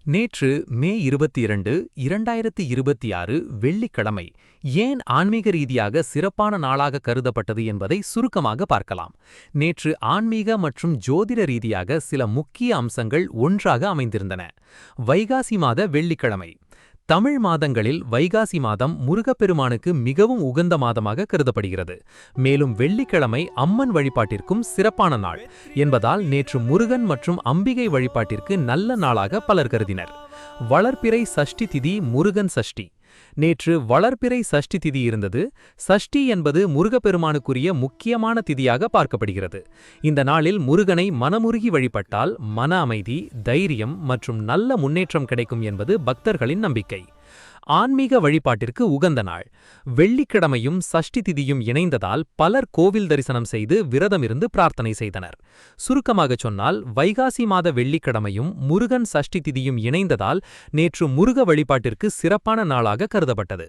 நேற்று மே 22, 2026 வெள்ளிக்கிழமை ஏன் ஆன்மீக ரீதியாக சிறப்பான நாளாக கருதப்பட்டது என்பதை சுருக்கமாக பார்க்கலாம். நேற்று ஆன்மீக மற்றும் ஜோதிட ரீதியாக சில முக்கிய அம்சங்கள் ஒன்றாக அமைந்திருந்தன. வைகாசி மாத வெள்ளிக்கிழமை. தமிழ் மாதங்களில் வைகாசி மாதம் முருகப்பெருமானுக்கு மிகவும் உகந்த மாதமாக கருதப்படுகிறது. மேலும் வெள்ளிக்கிழமை அம்மன் வழிபாட்டிற்கும் சிறப்பான நாள் என்பதால் நேற்று முருகன் மற்றும் அம்பிகை வழிபாட்டிற்கு நல்ல நாளாக பலர் கருதினர். வளர்பிறை சஷ்டி திதி முருகன் சஷ்டி. நேற்று வளர்பிறை சஷ்டி திதி இருந்தது. சஷ்டி என்பது முருகப்பெருமானுக்குரிய முக்கியமான திதியாக பார்க்கப்படுகிறது. இந்த நாளில் முருகனை மனமுருகி வழிபட்டால் மன அமைதி, தைரியம் மற்றும் நல்ல முன்னேற்றம் கிடைக்கும் என்பது பக்தர்களின் நம்பிக்கை. ஆன்மீக வழிபாட்டிற்கு உகந்த நாள். வெள்ளிக்கிழமையும் சஷ்டி திதியும் இணைந்ததால் பலர் கோவில் தரிசனம் செய்து விரதமிருந்து பிரார்த்தனை செய்தனர். சுருக்கமாகச் சொன்னால், வைகாசி மாத வெள்ளிக்கிழமையும் முருகன் சஷ்டி திதியும் இணைந்ததால் நேற்று முருக வழிபாட்டிற்கு சிறப்பான நாளாக கருதப்பட்டது.